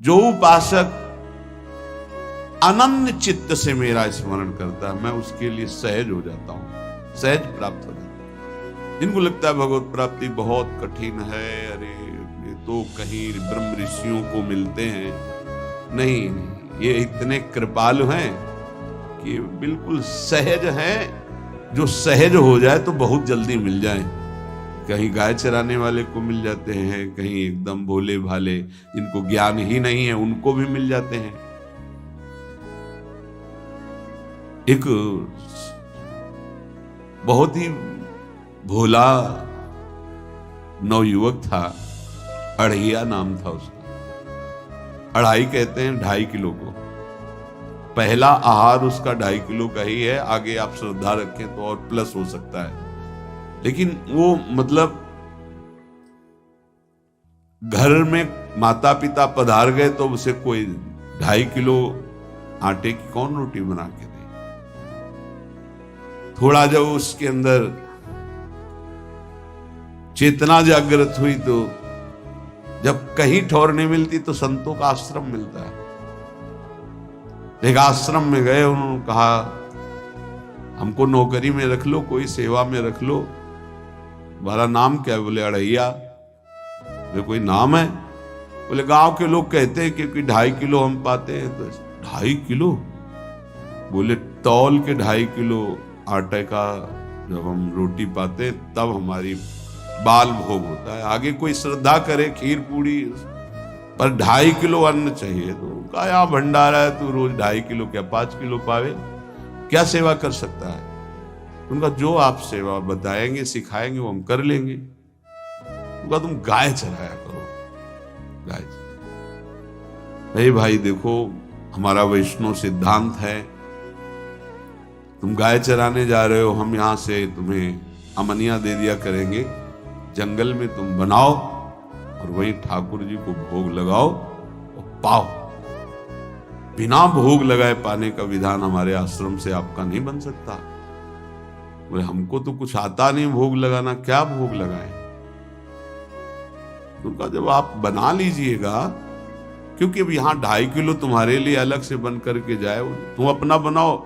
जो उपासक अनन्य चित्त से मेरा स्मरण करता है, मैं उसके लिए सहज हो जाता हूं, सहज प्राप्त हो जाता हूं। जिनको लगता है भगवत प्राप्ति बहुत कठिन है, अरे ये तो कहीं ब्रह्म ऋषियों को मिलते हैं, नहीं, ये इतने कृपालु हैं कि बिल्कुल सहज हैं। जो सहज हो जाए तो बहुत जल्दी मिल जाए। कहीं गाय चराने वाले को मिल जाते हैं, कहीं एकदम भोले भाले जिनको ज्ञान ही नहीं है उनको भी मिल जाते हैं। एक बहुत ही भोला नवयुवक था, अढ़ैया नाम था उसका। अढ़ाई कहते हैं 2.5 किलो को। पहला आहार उसका 2.5 किलो का ही है, आगे आप श्रद्धा रखें तो और प्लस हो सकता है। लेकिन वो मतलब घर में माता पिता पधार गए तो उसे कोई 2.5 किलो आटे की कौन रोटी बना के दे। थोड़ा जब उसके अंदर चेतना जागृत हुई तो जब कहीं ठौर नहीं मिलती तो संतों का आश्रम मिलता है। एक आश्रम में गए, उन्होंने कहा हमको नौकरी में रख लो, कोई सेवा में रख लो, तुम्हारा नाम क्या है? बोले अढ़ैया। बोले कोई नाम है? बोले गांव के लोग कहते हैं क्योंकि 2.5 किलो हम पाते हैं। तो 2.5 किलो? बोले तौल के 2.5 किलो आटे का जब हम रोटी पाते तब हमारी बाल भोग होता है। आगे कोई श्रद्धा करे खीर पूड़ी, पर 2.5 किलो अन्न चाहिए। तो कहा यहाँ भंडारा है, तू रोज 2.5 किलो क्या 5 किलो पावे, क्या सेवा कर सकता है? उनका जो आप सेवा बताएंगे सिखाएंगे वो हम कर लेंगे। उनका तुम गाय चराया करो, गाय। नहीं भाई देखो, हमारा वैष्णव सिद्धांत है, तुम गाय चराने जा रहे हो, हम यहां से तुम्हें अमनिया दे दिया करेंगे, जंगल में तुम बनाओ और वहीं ठाकुर जी को भोग लगाओ और पाओ। बिना भोग लगाए पाने का विधान हमारे आश्रम से आपका नहीं बन सकता। बोले हमको तो कुछ आता नहीं भोग लगाना, क्या भोग लगाएं? उनका जब आप बना लीजिएगा, क्योंकि अब यहाँ 2.5 किलो तुम्हारे लिए अलग से बन करके जाए, तुम अपना बनाओ,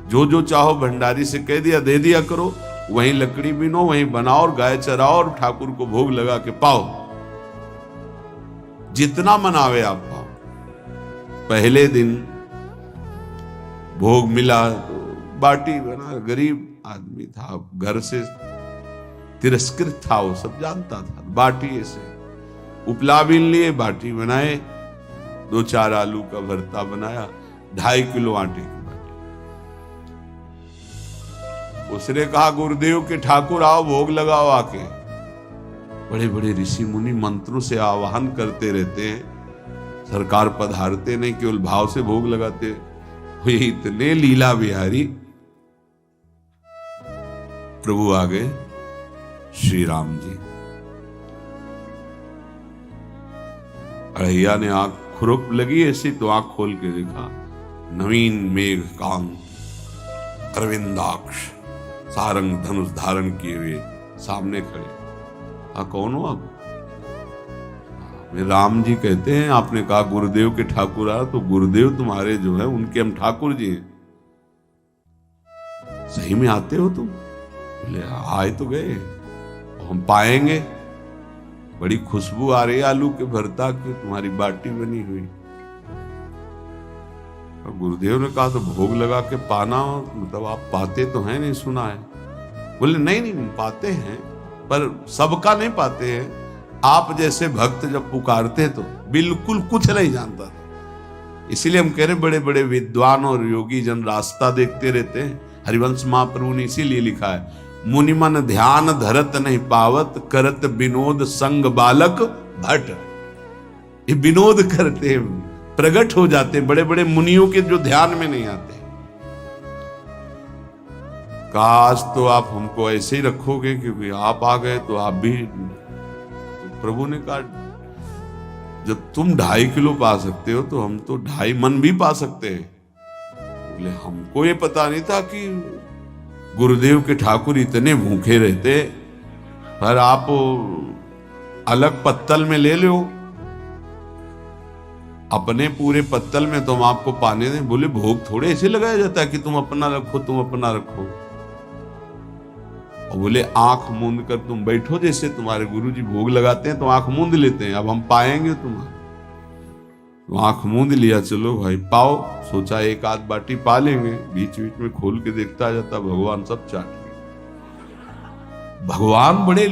जो जो चाहो भंडारी से कह दिया दे दिया करो, वहीं लकड़ी बिनो, वहीं बनाओ और गाय चराओ और ठाकुर को भोग लगा के पाओ। जितना मनावे आप पाओ। पहले दिन भोग मिला तो बाटी बना, गरीब आदमी था, घर से तिरस्कृत था, वो सब जानता था। बाटी ऐसे उपला बीन लिए, बाटी बनाए, 2-4 आलू का भरता बनाया, 2.5 किलो आटे की बाटी। उसने कहा गुरुदेव के ठाकुर आओ भोग लगाओ आके। बड़े बड़े ऋषि मुनि मंत्रों से आवाहन करते रहते हैं, सरकार पधारते नहीं, केवल भाव से भोग लगाते। हुए इतने लीला बिहारी प्रभु आ गए श्री राम जी। अढ़ैया ने आंख खुरप लगी ऐसी तो आंख खोल के देखा, नवीन मेघ कांत अरविंदाक्ष सारंग धनुष धारण किए हुए सामने खड़े। कौन हो आप? मैं राम जी कहते हैं, आपने कहा गुरुदेव के ठाकुर आ, तो गुरुदेव तुम्हारे जो है उनके हम ठाकुर जी हैं। सही में आते हो तुम? बोले आए तो गए, हम पाएंगे। बड़ी खुशबू आ रही है आलू के भरता की, तुम्हारी बाटी बनी हुई। और गुरुदेव ने कहा तो भोग लगा के पाना, मतलब आप पाते तो हैं? नहीं सुना है। बोले नहीं नहीं पाते हैं, पर सबका नहीं पाते हैं। आप जैसे भक्त जब पुकारते तो बिल्कुल कुछ नहीं जानता था। इसीलिए हम कह रहे बड़े बड़े विद्वान और योगी जन रास्ता देखते रहते हैं। हरिवंश महाप्रभु ने इसीलिए लिखा है, मुनिमन ध्यान धरत नहीं पावत, करत विनोद संग बालक भट। ये विनोद करते हैं, प्रकट हो जाते हैं बड़े बड़े मुनियों के जो ध्यान में नहीं आते। काश तो आप हमको ऐसे ही रखोगे, क्योंकि आप आ गए तो आप भी। तो प्रभु ने कहा जब तुम 2.5 किलो पा सकते हो तो हम तो 2.5 मन भी पा सकते हैं। बोले हमको ये पता नहीं था कि गुरुदेव के ठाकुर इतने भूखे रहते, पर आप अलग पत्तल में ले लो। अपने पूरे पत्तल में तुम आपको पाने दें। बोले भोग थोड़े ऐसे लगाया जाता है कि तुम अपना रखो, तुम अपना रखो। और बोले आंख मूंद कर तुम बैठो, जैसे तुम्हारे गुरुजी भोग लगाते हैं तो आंख मूंद लेते हैं, अब हम पाएंगे तुम्हारे। तो आंख मूंद लिया, चलो भाई पाओ। सोचा एक आध बाटी पा लेंगे, बीच बीच में खोल के देखता जाता, भगवान सब चाट गए। भगवान बड़े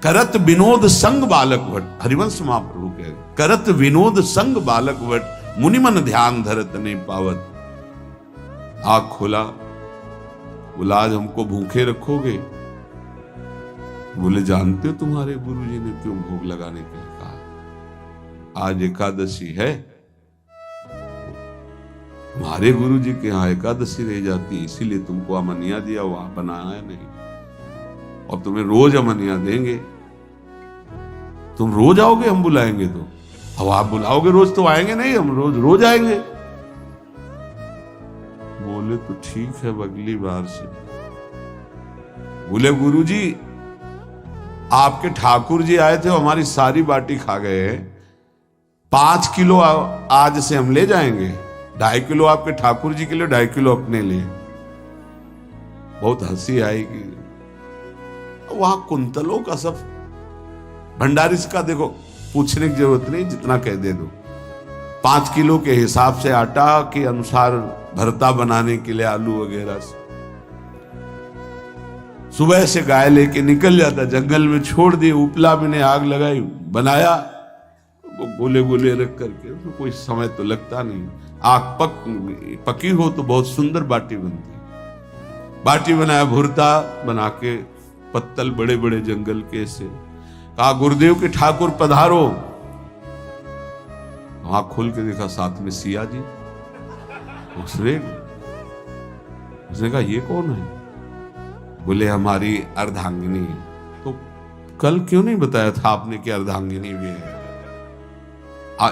करत विनोद संग बालक भट, हरिवंश महाप्रभु कह रहे, करत विनोद संग बालक भट, मुनि मन ध्यान धरत नहीं पावत। आंख खोला, बोला आज हमको भूखे रखोगे? बोले जानते हो तुम्हारे गुरुजी ने क्यों भोग लगाने के लिए कहा? आज एकादशी है, तुम्हारे गुरुजी के यहाँ एकादशी रह जाती, इसीलिए तुमको अमनिया दिया, वहां बनाया नहीं। और तुम्हें रोज अमनिया देंगे। तुम रोज आओगे, हम बुलाएंगे तो? अब आप बुलाओगे रोज तो आएंगे नहीं, हम रोज रोज आएंगे। बोले तो ठीक है, अगली बार से। बोले गुरुजी आपके ठाकुर जी आए थे, हमारी सारी बाटी खा गए, 5 किलो आज से हम ले जाएंगे, 2.5 किलो आपके ठाकुर जी के लिए, 2.5 किलो अपने लिए। बहुत हंसी आएगी। वहां कुंतलों का सब भंडारी का देखो, पूछने की जरूरत नहीं, जितना कह दे दो। 5 किलो के हिसाब से आटा के अनुसार भरता बनाने के लिए आलू वगैरह से सुबह से गाय लेके निकल जाता, जंगल में छोड़ दिए, उपला में ने आग लगाई, बनाया, वो गोले गोले रख करके, तो कोई समय तो लगता नहीं। आग पकी हो तो बहुत सुंदर बाटी बनती। बाटी बनाया, भुरता बना के, पत्तल बड़े बड़े जंगल के से। कहा गुरुदेव के ठाकुर पधारो। आंख खोल के देखा, साथ में सिया जी। उसने कहा ये कौन है? बोले हमारी अर्धांगिनी। तो कल क्यों नहीं बताया था आपने कि अर्धांगिनी भी है?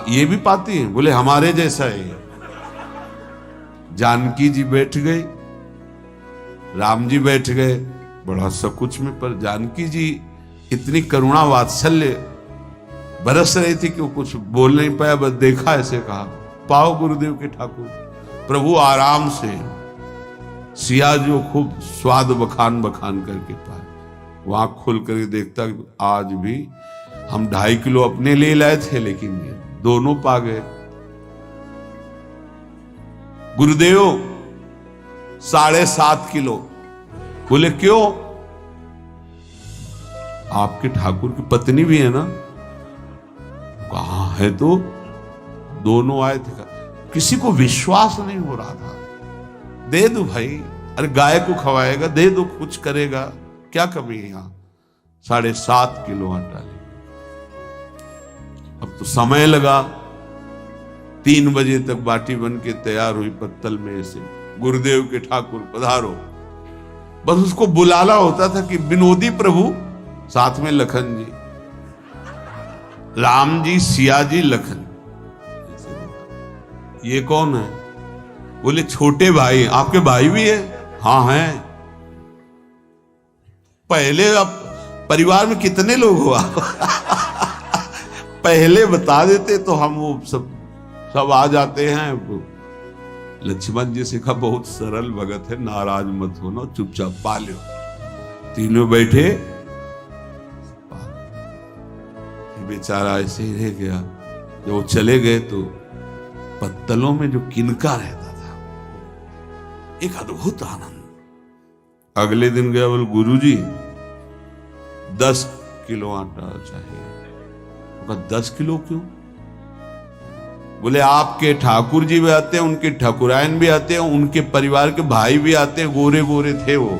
ये भी पाती है? बोले हमारे जैसा है। जानकी जी बैठ गए, राम जी बैठ गए, बड़ा सकुच में, पर जानकी जी इतनी करुणा वात्सल्य बरस रही थी कि वो कुछ बोल नहीं पाया, बस देखा, ऐसे कहा पाओ गुरुदेव के ठाकुर। प्रभु आराम से, सिया जो खूब स्वाद बखान बखान करके पाए। वहां खोल कर देखता, आज भी हम 2.5 किलो अपने लिए लाए थे, लेकिन ये दोनों पा गए। गुरुदेव 7.5 किलो। बोले क्यों? आपके ठाकुर की पत्नी भी है ना? कहां है? तो दोनों आए थे। किसी को विश्वास नहीं हो रहा था। दे दो भाई, अरे गाय को खवाएगा, दे दो, कुछ करेगा, क्या कमी है यहां? 7.5 किलो आटा ले। अब तो समय लगा, 3 बजे तक बाटी बन के तैयार हुई पत्तल में से। गुरुदेव के ठाकुर पधारो। बस उसको बुलाना होता था कि विनोदी प्रभु, साथ में लखन जी, राम जी, सिया जी, लखन। ये कौन है? बोले छोटे भाई। आपके भाई भी है? हाँ है। पहले अब परिवार में कितने लोग हो आप? पहले बता देते तो हम वो सब आ जाते हैं। लक्ष्मण जी से कहा बहुत सरल भगत है, नाराज मत होना, चुपचाप पा लो। तीनों बैठे, बेचारा ऐसे ही रह गया। जब वो चले गए तो पत्तलों में जो किनका रहता था, एक अद्भुत आनंद। अगले दिन गया, बोले गुरुजी 10 किलो आटा चाहिए। कहा 10 किलो क्यों? बोले आपके ठाकुर जी भी आते हैं, उनके ठाकुरायन भी आते हैं, उनके परिवार के भाई भी आते हैं, गोरे गोरे थे वो।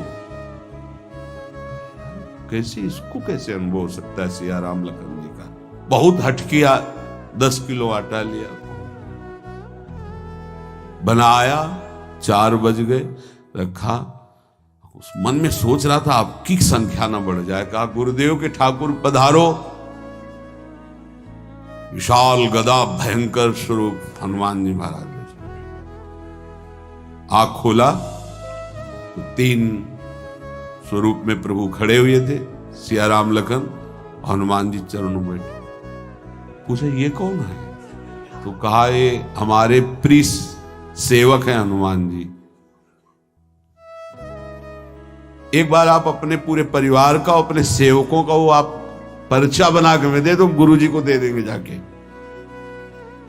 कैसे, इसको कैसे अनुभव हो सकता है? सिया राम लखन जी का बहुत हट किया। 10 किलो आटा लिया, बनाया, 4 बज गए, रखा। उस मन में सोच रहा था आपकी संख्या ना बढ़ जाए। कहा गुरुदेव के ठाकुर पधारो। विशाल गदा, भयंकर स्वरूप हनुमान जी महाराज। आंख खोला तो 3 स्वरूप में प्रभु खड़े हुए थे, सिया राम लखन, हनुमान जी चरणों बैठे। पूछा ये कौन है? तो कहा ये हमारे प्रिय सेवक हैं हनुमान जी, एक बार आप अपने पूरे परिवार का, अपने सेवकों का वो आप पर्चा बना के दे दो, गुरु जी को दे देंगे जाके।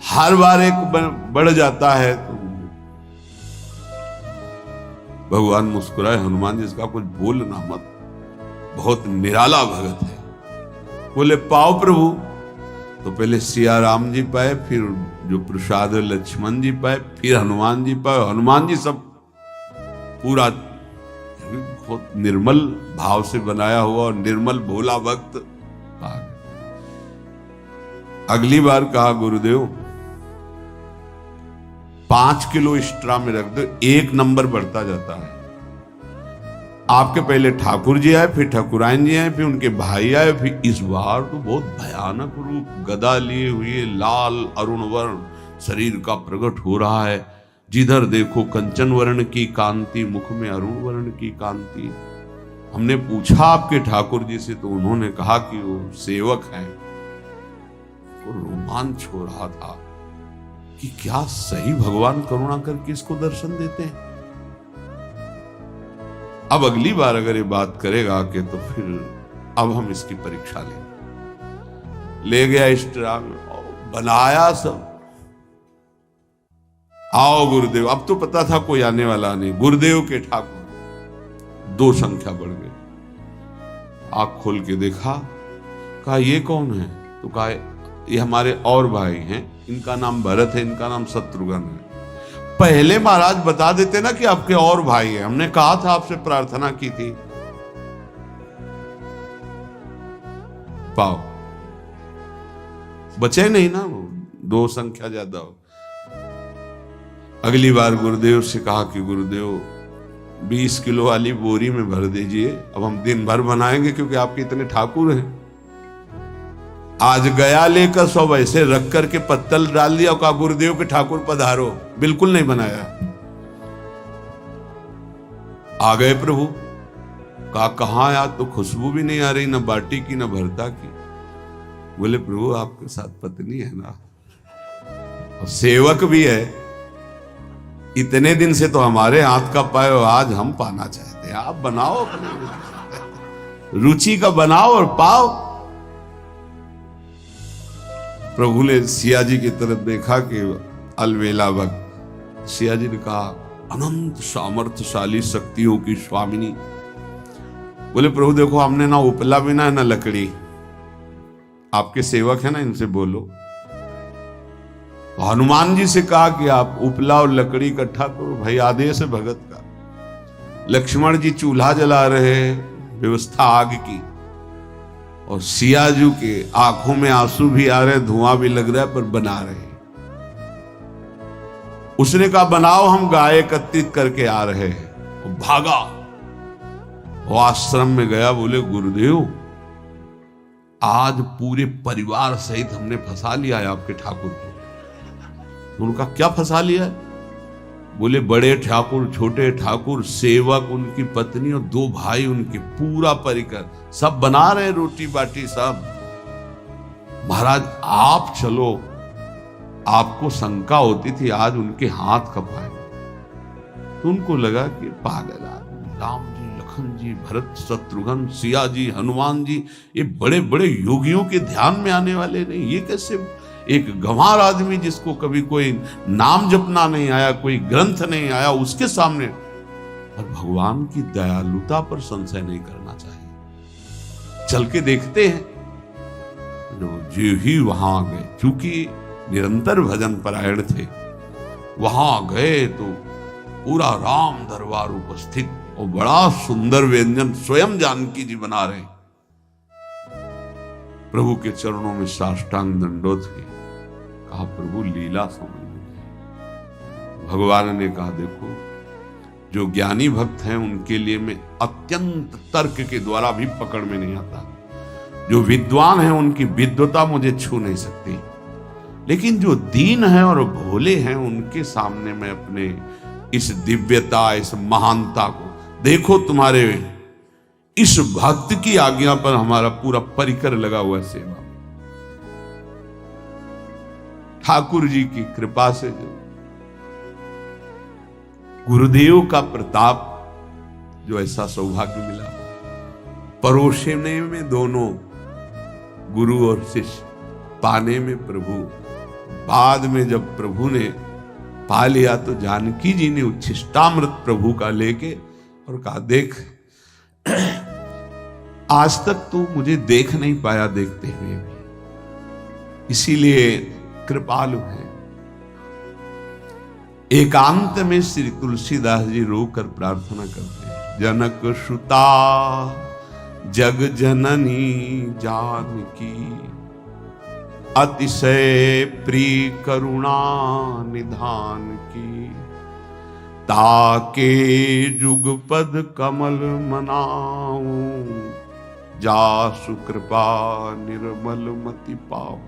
हर बार एक बढ़ जाता है तो भगवान मुस्कुराए, हनुमान जी इसका कुछ बोलना मत, बहुत निराला भगत है। बोले पाओ प्रभु। तो पहले सिया राम जी पाए, फिर जो प्रसाद लक्ष्मण जी पाए, फिर हनुमान जी पाए। हनुमान जी सब पूरा बहुत निर्मल भाव से बनाया हुआ और निर्मल भोला भक्त आ गए। अगली बार कहा गुरुदेव 5 किलो एक्स्ट्रा में रख दो, 1 नंबर बढ़ता जाता है। आपके पहले ठाकुर जी आए, फिर ठाकुरायन जी आए, फिर उनके भाई आए, फिर इस बार तो बहुत भयानक रूप, गदा लिए हुए लाल अरुण वर्ण शरीर का प्रकट हो रहा है। जिधर देखो कंचन वर्ण की कांति, मुख में अरुण वर्ण की कांति। हमने पूछा आपके ठाकुर जी से तो उन्होंने कहा कि वो सेवक हैं। तो रोमांच हो रहा था कि क्या सही भगवान करुणा करके इसको दर्शन देते हैं। अब अगली बार अगर ये बात करेगा कि तो फिर अब हम इसकी परीक्षा लेंगे। ले गया इष्टराग, बनाया सब। आओ गुरुदेव। अब तो पता था कोई आने वाला नहीं। गुरुदेव के ठाकुर 2 संख्या बढ़ गई। आंख खोल के देखा, कहा ये कौन है? तो कहा ये हमारे और भाई हैं, इनका नाम भरत है, इनका नाम शत्रुघ्न है। पहले महाराज बता देते ना कि आपके और भाई हैं, हमने कहा था, आपसे प्रार्थना की थी। पाओ बचे नहीं ना, वो 2 संख्या ज्यादा हो। अगली बार गुरुदेव से कहा कि गुरुदेव 20 किलो वाली बोरी में भर दीजिए, अब हम दिन भर बनाएंगे क्योंकि आपके इतने ठाकुर हैं। आज गया लेकर सब ऐसे रख करके पत्तल डाल दिया और कहा गुरुदेव के ठाकुर पधारो। बिल्कुल नहीं बनाया। आ गए प्रभु। कहा कहां यार, तो खुशबू भी नहीं आ रही, ना बाटी की ना भरता की। बोले प्रभु आपके साथ पत्नी है ना और सेवक भी है, इतने दिन से तो हमारे हाथ का पाए, आज हम पाना चाहते हैं। आप बनाओ, अपने रुचि का बनाओ और पाओ। प्रभु ने सिया जी की तरफ देखा कि अलवेला भक्त। सिया जी ने कहा अनंत सामर्थ्यशाली शक्तियों की स्वामिनी। बोले प्रभु देखो हमने ना उपला भी ना लकड़ी, आपके सेवक है ना, इनसे बोलो। हनुमान जी से कहा कि आप उपला और लकड़ी इकट्ठा करो, भाई आदेश है भगत का। लक्ष्मण जी चूल्हा जला रहे, व्यवस्था आग की, और सियाजू के आंखों में आंसू भी आ रहे, धुआं भी लग रहा है, पर बना रहे। उसने कहा बनाओ, हम गाय एकत्रित करके आ रहे हैं। वो भागा, वो आश्रम में गया। बोले गुरुदेव आज पूरे परिवार सहित हमने फंसा लिया है आपके ठाकुर को। उनका क्या फंसा लिया है? बोले बड़े ठाकुर, छोटे ठाकुर, सेवक, उनकी पत्नी और 2 भाई उनके, पूरा परिकर सब बना रहे रोटी बाटी सब। महाराज आप चलो, आपको शंका होती थी आज उनके हाथ कपाए। तो उनको लगा कि पागल आदमी, राम जी, लखन जी, भरत, शत्रुघ्न, सिया जी, हनुमान जी, ये बड़े बड़े योगियों के ध्यान में आने वाले नहीं। ये कैसे एक गंवार आदमी जिसको कभी कोई नाम जपना नहीं आया, कोई ग्रंथ नहीं आया, उसके सामने। और भगवान की दयालुता पर संशय नहीं करना चाहिए। चल के देखते हैं। जो ही वहां गए, चूंकि निरंतर भजन परायण थे, वहां गए तो पूरा राम दरबार उपस्थित और बड़ा सुंदर व्यंजन स्वयं जानकी जी बना रहे। प्रभु के चरणों में साष्टांग दंडोत है। कहा प्रभु लीला समझ में। भगवान ने कहा देखो, जो ज्ञानी भक्त हैं उनके लिए मैं अत्यंत तर्क के द्वारा भी पकड़ में नहीं आता। जो विद्वान हैं उनकी विद्वता मुझे छू नहीं सकती, लेकिन जो दीन हैं और भोले हैं उनके सामने मैं अपने इस दिव्यता, इस महानता को देखो। तुम्हारे इस भक्त की आज्ञा पर हमारा पूरा परिकर लगा हुआ है सेवा। ठाकुर जी की कृपा से जो गुरुदेव का प्रताप, जो ऐसा सौभाग्य मिला, परोसने में दोनों गुरु और शिष्य, पाने में प्रभु। बाद में जब प्रभु ने पा लिया तो जानकी जी ने उच्छिष्टामृत प्रभु का लेके और कहा, देख आज तक तू मुझे देख नहीं पाया देखते हुए भी, इसीलिए कृपालु है। एकांत में श्री तुलसीदास जी रोकर प्रार्थना करते हैं, जनक सुता जग जननी जानकी, अतिशय प्रिय करुणा निधान की, ताके जुगपद कमल मनाऊं, जासु कृपा निर्मल मति पाऊं।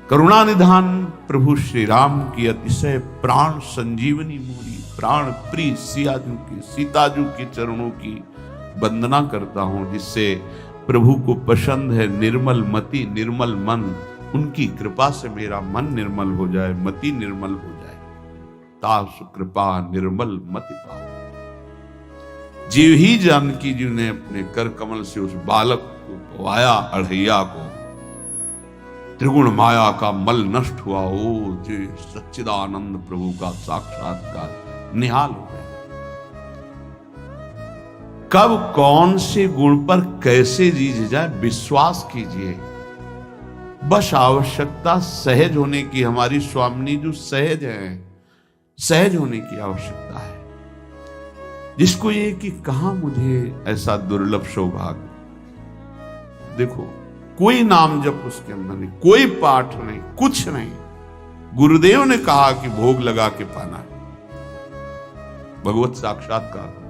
करुणा निधान प्रभु श्री राम की अतिशय प्राण संजीवनी मूली, प्राण प्रिय सियाजू की, सीताजू के चरणों की वंदना करता हूं, जिससे प्रभु को पसंद है निर्मल मति निर्मल मन। उनकी कृपा से मेरा मन निर्मल हो जाए, मति निर्मल हो जाए। तासु कृपा निर्मल मति पाओ। जीव ही जानकी जी ने अपने कर कमल से उस बालक को पवाया, अढ़ैया को, त्रिगुण माया का मल नष्ट हुआ। ओ जी सच्चिदानंद प्रभु का साक्षात्कार निहाल हो गया। कब कौन से गुण पर कैसे जीत जाए विश्वास कीजिए, बस आवश्यकता सहज होने की। हमारी स्वामिनी जो सहज है, सहज होने की आवश्यकता है। जिसको ये कि कहां मुझे ऐसा दुर्लभ सौभाग्य, देखो कोई नाम जप उसके अंदर नहीं, कोई पाठ नहीं, कुछ नहीं। गुरुदेव ने कहा कि भोग लगा के पाना है, भगवत साक्षात्कार।